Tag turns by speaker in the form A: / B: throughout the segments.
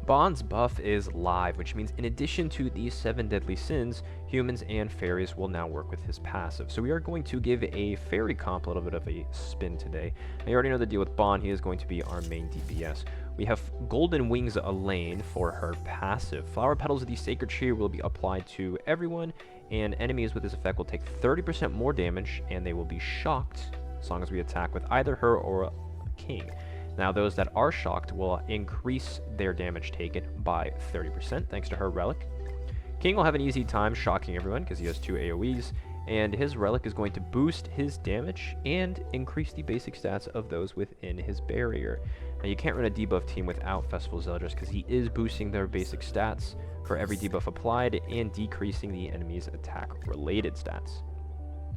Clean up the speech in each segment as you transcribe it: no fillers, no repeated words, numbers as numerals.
A: Bond's buff is live, which means in addition to these 7 deadly sins, humans and fairies will now work with his passive. So we are going to give a fairy comp a little bit of a spin today. Now you already know the deal with Bond, he is going to be our main DPS. We have Golden Wings Elaine for her passive. Flower Petals of the Sacred Tree will be applied to everyone, and enemies with this effect will take 30% more damage, and they will be shocked as long as we attack with either her or a king. Now, those that are shocked will increase their damage taken by 30% thanks to her relic. King will have an easy time shocking everyone because he has 2 AoEs, and his relic is going to boost his damage and increase the basic stats of those within his barrier. Now, you can't run a debuff team without Festival Zeldris because he is boosting their basic stats for every debuff applied and decreasing the enemy's attack-related stats.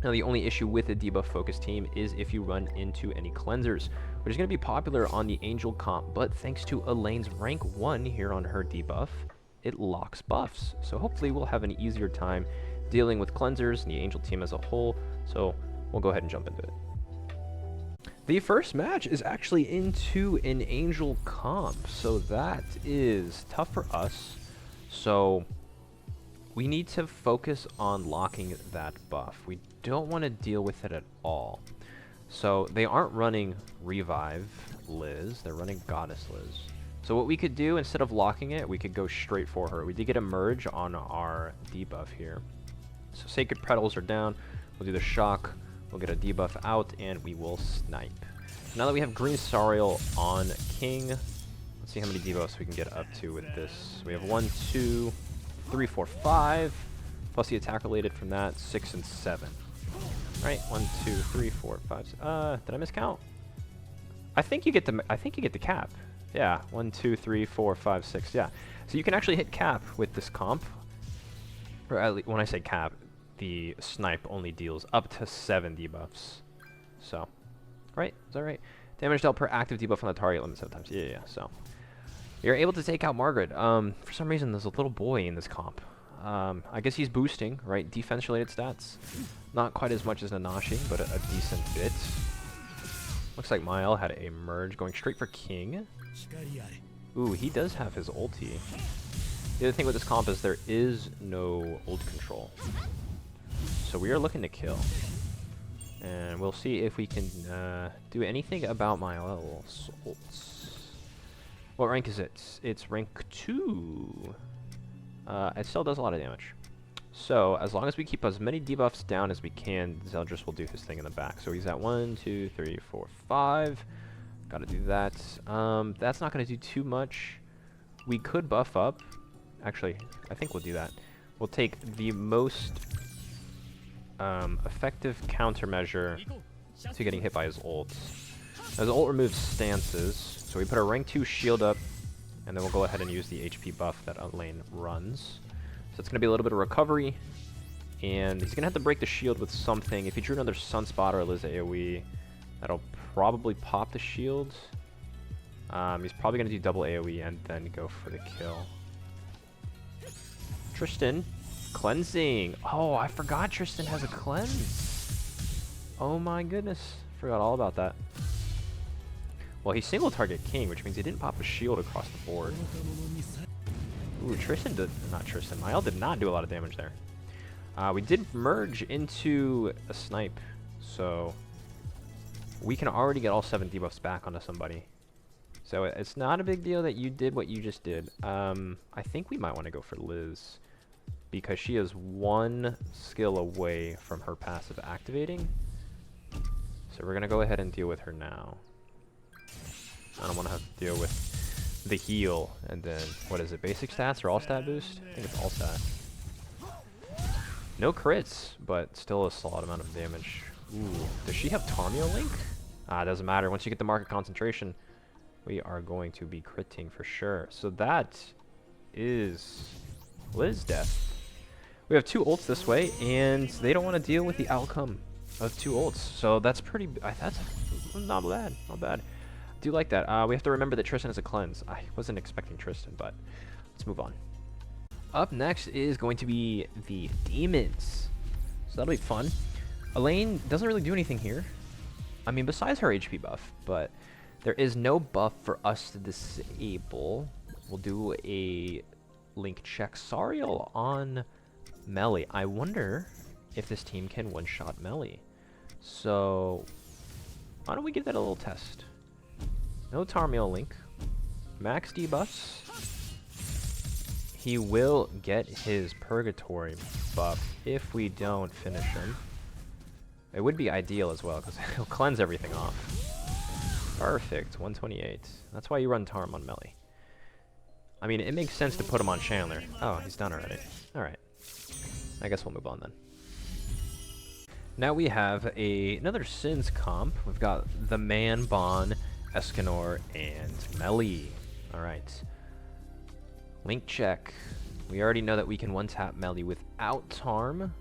A: Now, the only issue with a debuff-focused team is if you run into any cleansers, which is going to be popular on the Angel comp, but thanks to Elaine's rank 1 here on her debuff, it locks buffs. So hopefully we'll have an easier time dealing with cleansers and the Angel team as a whole, so we'll go ahead and jump into it. The first match is actually into an Angel comp, so that is tough for us. So we need to focus on locking that buff. We don't want to deal with it at all. So they aren't running Revive Liz, they're running Goddess Liz. So what we could do, instead of locking it, we could go straight for her. We did get a merge on our debuff here. So Sacred Petals are down, we'll do the shock, we'll get a debuff out, and we will snipe. Now that we have Green Sariel on King, let's see how many debuffs we can get up to with this. We have 1, 2, 3, 4, 5, plus the attack related from that, 6 and 7. Right, 1, 2, 3, 4, 5. Did I miscount? I think you get the cap. Yeah, 1, 2, 3, 4, 5, 6. Yeah, so you can actually hit cap with this comp. Or at least, when I say cap, the snipe only deals up to 7 debuffs. So, right? Is that right? Damage dealt per active debuff on the target limit 7 times. Yeah. So you're able to take out Margaret. For some reason, there's a little boy in this comp. I guess he's boosting, right? Defense-related stats. Not quite as much as Nanashi, but a decent bit. Looks like Mael had a merge going straight for King. Ooh, he does have his ulti. The other thing with this comp is there is no ult control. So we are looking to kill. And we'll see if we can do anything about Mael's ults. What rank is it? It's rank 2. It still does a lot of damage. So, as long as we keep as many debuffs down as we can, Zeldris will do his thing in the back. So he's at 1, 2, 3, 4, 5. Gotta do that. That's not gonna do too much. We could buff up. Actually, I think we'll do that. We'll take the most effective countermeasure to getting hit by his ult. His ult removes stances, so we put a rank 2 shield up, and then we'll go ahead and use the HP buff that Elaine runs. So it's going to be a little bit of recovery, and he's going to have to break the shield with something. If he drew another Sunspot or Liz AoE, that'll probably pop the shield. He's probably going to do double AoE and then go for the kill. Tristan, cleansing. Oh, I forgot Tristan has a cleanse. Oh my goodness, forgot all about that. Well, he single target King, which means he didn't pop a shield across the board. Ooh, Mael did not do a lot of damage there. We did merge into a snipe, so we can already get all 7 debuffs back onto somebody. So it's not a big deal that you did what you just did. I think we might want to go for Liz, because she is 1 skill away from her passive activating. So we're going to go ahead and deal with her now. I don't want to have to deal with the heal, and then, what is it, basic stats or all stat boost? I think it's all stat. No crits, but still a solid amount of damage. Ooh, does she have Tarmio Link? Doesn't matter. Once you get the market concentration, we are going to be critting for sure. So that is Liz death. We have 2 ults this way, and they don't want to deal with the outcome of 2 ults. So that's pretty, that's not bad, not bad. Do like that. We have to remember that Tristan is a cleanse. I wasn't expecting Tristan, but let's move on. Up next is going to be the demons. So that'll be fun. Elaine doesn't really do anything here. I mean, besides her HP buff, but there is no buff for us to disable. We'll do a link check Sariel on Melly. I wonder if this team can one-shot Melly. So, why don't we give that a little test? No Tarmiel Link. Max debuffs. He will get his Purgatory buff if we don't finish him. It would be ideal as well, because he'll cleanse everything off. Perfect, 128. That's why you run Tarm on Melly. I mean, it makes sense to put him on Chandler. Oh, he's done already. Alright. I guess we'll move on then. Now we have another Sins comp. We've got the Man, Bon, Escanor, and Melly. Alright. Link check. We already know that we can one-tap Melly without Tarm,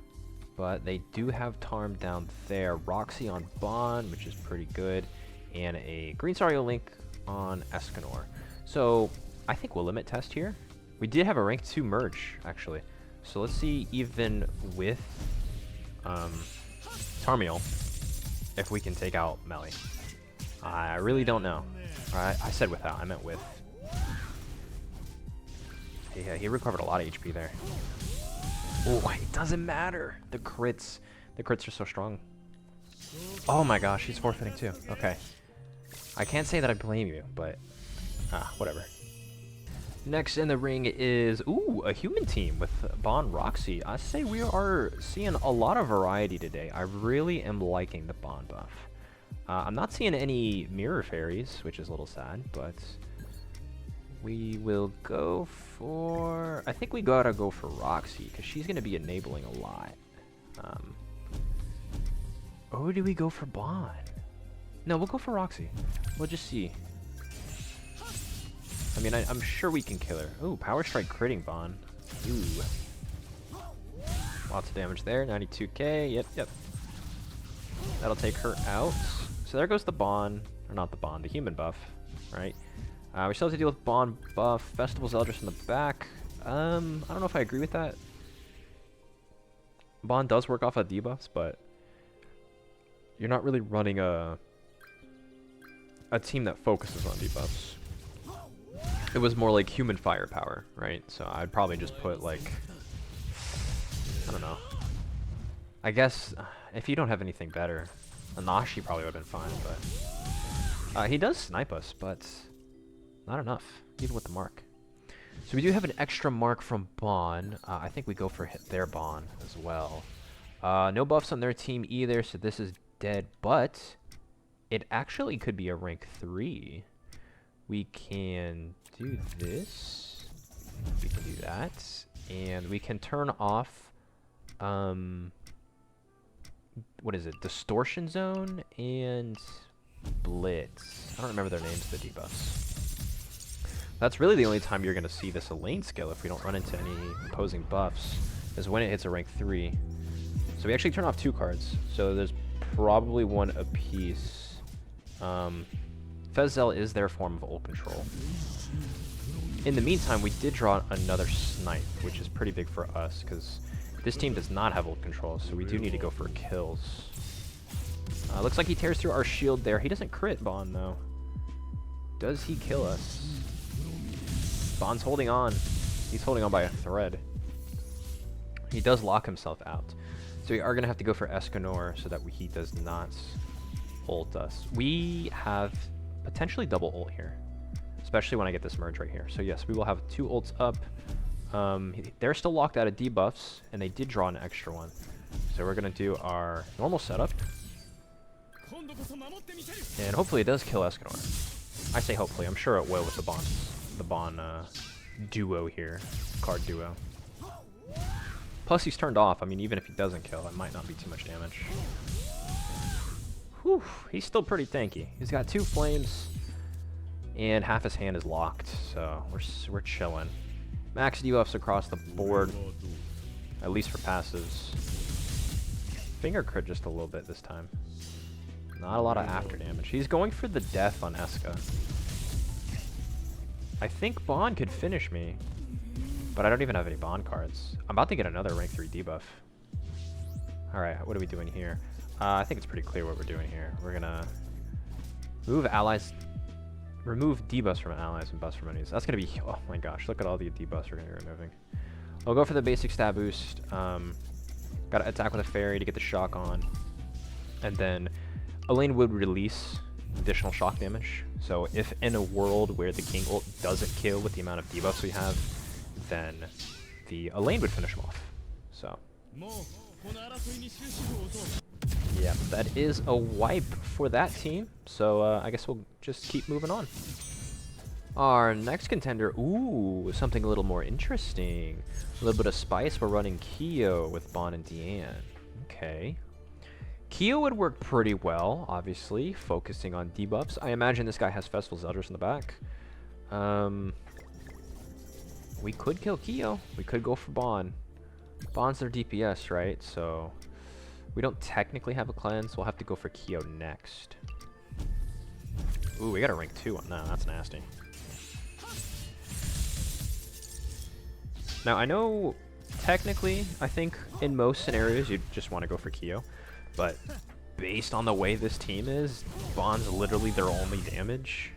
A: but they do have Tarm down there. Roxy on Bon, which is pretty good, and a Green Sario Link on Escanor. So, I think we'll limit test here. We did have a rank 2 merge, actually. So let's see, even with Tarmiel, if we can take out Melly. I really don't know. I said without, I meant with. Yeah, he recovered a lot of HP there. Oh, it doesn't matter. The crits are so strong. Oh my gosh, he's forfeiting too. Okay. I can't say that I blame you, but whatever. Next in the ring is, a human team with Bon Roxy. I say we are seeing a lot of variety today. I really am liking the Bon buff. I'm not seeing any mirror fairies, which is a little sad, but we will go for... I think we gotta go for Roxy, because she's going to be enabling a lot. Or do we go for Bon? No, we'll go for Roxy. We'll just see. I mean, I'm sure we can kill her. Ooh, Power Strike critting Bon. Ooh. Lots of damage there. 92k. Yep. That'll take her out. So there goes the Bon. Or not the Bon, the human buff. Right? We still have to deal with Bon buff. Festival's Eldritch in the back. I don't know if I agree with that. Bon does work off of debuffs, but you're not really running a team that focuses on debuffs. It was more like human firepower, right? So I'd probably just put like, I don't know. I guess if you don't have anything better, Anashi probably would have been fine, but he does snipe us, but not enough, even with the mark. So we do have an extra mark from Bon. I think we go for their Bon as well. No buffs on their team either, so this is dead, but it actually could be a rank 3. We can do this. We can do that. And we can turn off, what is it? Distortion Zone and Blitz. I don't remember their names, the debuffs. That's really the only time you're going to see this Elaine skill if we don't run into any opposing buffs, is when it hits a rank 3. So we actually turn off 2 cards. So there's probably one apiece. Fezel is their form of ult control. In the meantime, we did draw another snipe, which is pretty big for us, because this team does not have ult control, so we do need to go for kills. Looks like he tears through our shield there. He doesn't crit Bon, though. Does he kill us? Bon's holding on. He's holding on by a thread. He does lock himself out. So we are going to have to go for Escanor so that he does not ult us. We have potentially double ult here, especially when I get this merge right here. So yes, we will have 2 ults up. They're still locked out of debuffs, and they did draw an extra one. So we're going to do our normal setup. And hopefully it does kill Escanor. I say hopefully, I'm sure it will with the Bon duo here, card duo. Plus he's turned off. I mean, even if he doesn't kill, it might not be too much damage. Whew, he's still pretty tanky. He's got 2 flames, and half his hand is locked, so we're chilling. Max debuffs across the board, at least for passives. Finger crit just a little bit this time. Not a lot of after damage. He's going for the death on Eska. I think Bon could finish me, but I don't even have any Bon cards. I'm about to get another rank 3 debuff. Alright, what are we doing here? I think it's pretty clear what we're doing here. We're gonna move allies remove debuffs from allies and buffs from enemies. That's going to be, oh my gosh, look at all the debuffs we're going to be removing. I'll go for the basic stat boost. Got to attack with a fairy to get the shock on. And then Elaine would release additional shock damage. So if in a world where the King ult doesn't kill with the amount of debuffs we have, then the Elaine would finish him off. So yeah, that is a wipe for that team. So I guess we'll just keep moving on. Our next contender, ooh, something a little more interesting. A little bit of spice. We're running Kyo with Bon and Deanne. Okay. Kyo would work pretty well, obviously, focusing on debuffs. I imagine this guy has Festival Zeldris in the back. We could kill Kyo. We could go for Bon. Bon's their DPS, right? So we don't technically have a cleanse. We'll have to go for Kyo next. Ooh, we got a rank 2 on that. That's nasty. Now, I know, technically, I think in most scenarios you'd just want to go for Kyo, but based on the way this team is, Bon's literally their only damage.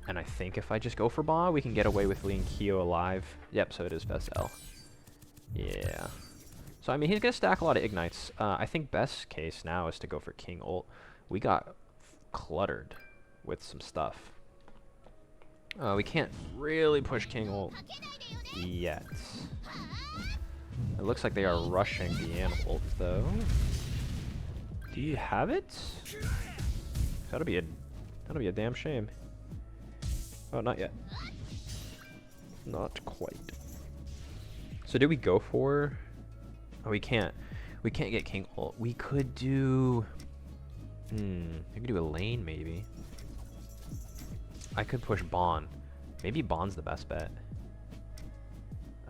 A: And I think if I just go for Bon, we can get away with leaving Kyo alive. Yep, so it is best L. Yeah. So, I mean, he's going to stack a lot of ignites. I think best case now is to go for King ult. We got cluttered with some stuff. We can't really push King ult yet. It looks like they are rushing Deanne ult though. Do you have it? That'll be a damn shame. Oh, not yet. Not quite. So did we go for? Oh, we can't. We can't get King ult. We could do. We could do Elaine maybe. I could push Bon. Maybe Bon's the best bet.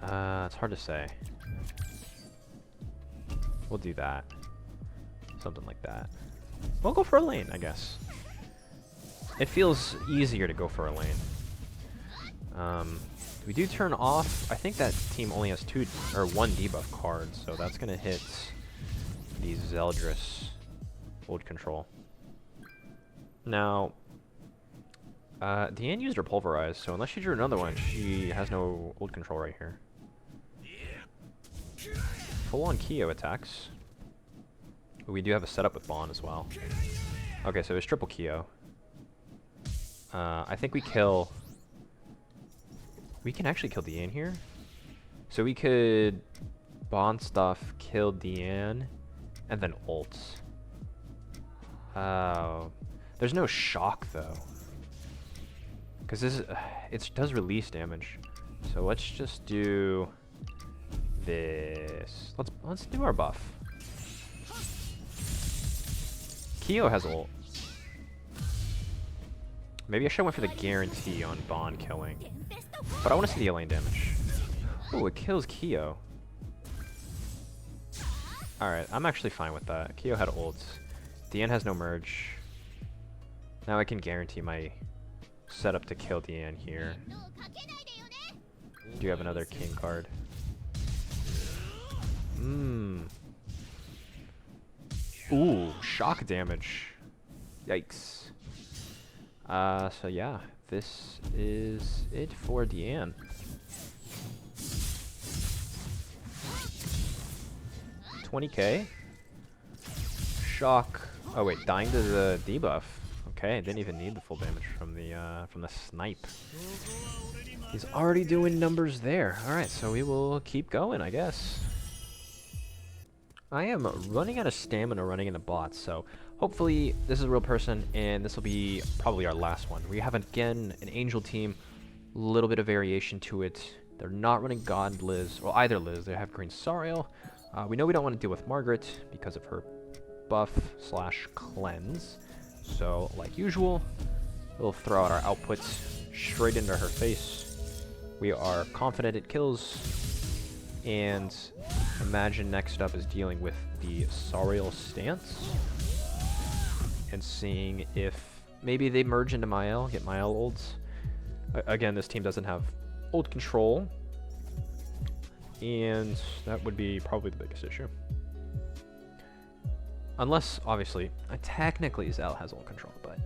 A: It's hard to say. We'll do that. Something like that. We'll go for Elaine, I guess. It feels easier to go for Elaine. We do turn off. I think that team only has one debuff card, so that's gonna hit the Zeldris ult control. Now, Deanne used her Pulverize, so unless she drew another one, she has no ult control right here. Full-on Kyo attacks. But we do have a setup with Bon as well. Okay, so it's triple Kyo. I think we kill... We can actually kill Deanne here. So we could Bon stuff, kill Deanne, and then ult. There's no shock though. Because this is, it does release damage. So let's just do this. Let's do our buff. Kyo has ult. Maybe I should have went for the guarantee on Bon killing. But I want to see the Elaine damage. Ooh, it kills Kyo. Alright, I'm actually fine with that. Kyo had ults. Deanne has no merge. Now I can guarantee my setup to kill Deanne here. Do you have another king card? Ooh, shock damage. Yikes. So yeah, this is it for Deanne. $20K. Shock. Oh wait, dying to the debuff. Okay, didn't even need the full damage from the snipe. He's already doing numbers there. All right, so we will keep going, I guess. I am running out of stamina running into bots, so hopefully this is a real person, and this will be probably our last one. We have, again, an Angel team, a little bit of variation to it. They're not running God Liz, or either Liz. They have Green Sariel. We know we don't want to deal with Margaret because of her buff/cleanse. So, like usual, we'll throw out our outputs straight into her face. We are confident it kills. And imagine next up is dealing with the Sariel stance. And seeing if maybe they merge into Mael, get Mael ults. Again, this team doesn't have ult control. And that would be probably the biggest issue. Unless, obviously, technically Zell has ult control, but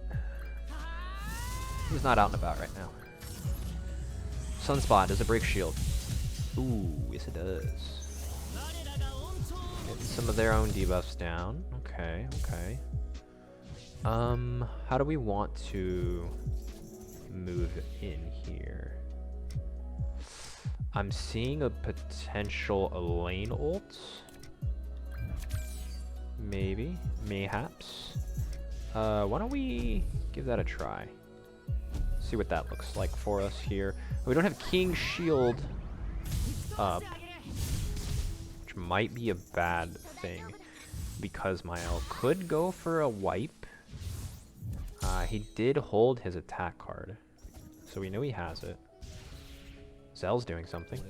A: He's not out and about right now. Sunspot, does it break shield? Ooh, yes it does. Get some of their own debuffs down. Okay, okay. How do we want to move in here? I'm seeing a potential Elaine ult. Maybe, mayhaps. Why don't we give that a try? See what that looks like for us here. We don't have King Shield up, which might be a bad thing because Mael could go for a wipe. He did hold his attack card, so we know he has it. Zell's doing something.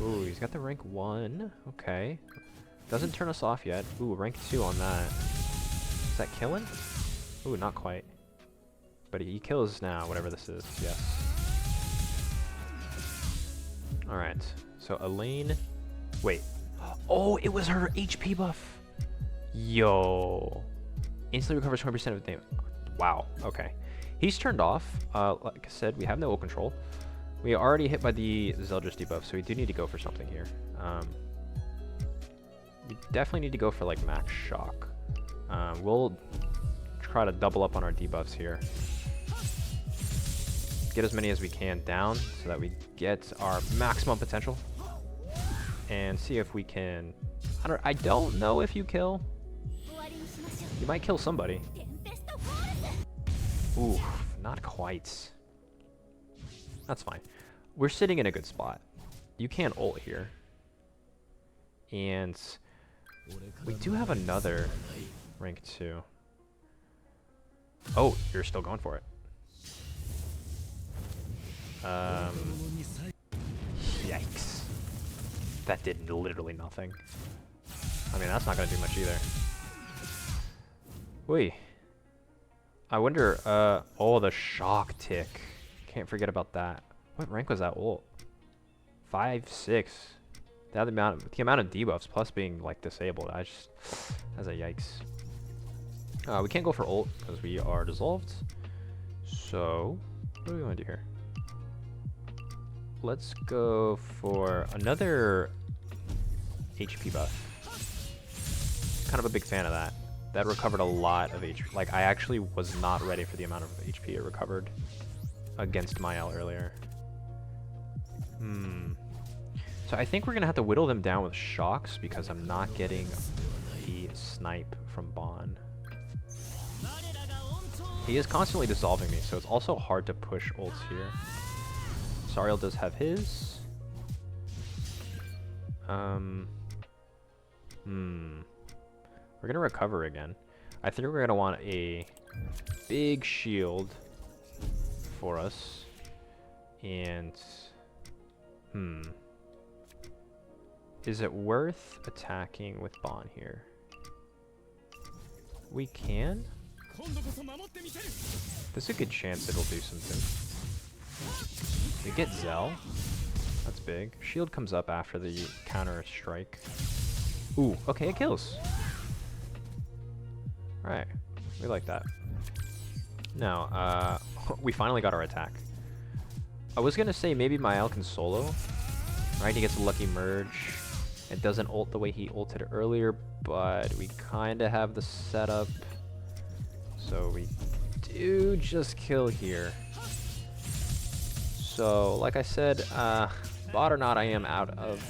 A: Ooh, he's got the rank 1. Okay. Doesn't turn us off yet. Ooh, rank 2 on that. Is that killing? Ooh, not quite. But he kills now, whatever this is. Yes. Alright. So Elaine... Wait. Oh, it was her HP buff! Yo. Instantly recovers 20% of damage. Wow. Okay. He's turned off. Like I said, we have no ult control. We are already hit by the Zeldris debuff, so we do need to go for something here. We definitely need to go for like max shock. We'll try to double up on our debuffs here. Get as many as we can down so that we get our maximum potential. And see if we can... I don't know if you kill. You might kill somebody. Ooh, not quite. That's fine. We're sitting in a good spot. You can't ult here. And we do have another rank 2. Oh, you're still going for it. Yikes. That did literally nothing. I mean, that's not going to do much either. Wait. I wonder, oh, the shock tick. Can't forget about that. What rank was that ult? 5, 6. The amount of debuffs plus being like disabled, that's a yikes. We can't go for ult because we are dissolved. So, what do we want to do here? Let's go for another HP buff. Kind of a big fan of that. That recovered a lot of HP. Like, I actually was not ready for the amount of HP it recovered against Mael earlier. So I think we're gonna have to whittle them down with shocks because I'm not getting the snipe from Bon. He is constantly dissolving me, so it's also hard to push ults here. Sariel does have his. We're gonna recover again. I think we're gonna want a big shield for us. And is it worth attacking with Bon here? We can. There's a good chance it'll do something. We get Zell. That's big. Shield comes up after the counter strike. Ooh, okay, it kills. Right, we like that. Now, we finally got our attack. I was gonna say maybe Mael can solo. Right, he gets a lucky merge. It doesn't ult the way he ulted earlier, but we kinda have the setup. So we do just kill here. So, like I said, bot or not, I am out of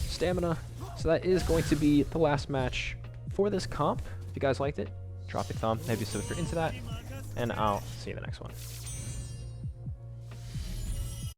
A: stamina. So that is going to be the last match for this comp. If you guys liked it, drop a thumb, maybe sub if you're into that, and I'll see you in the next one.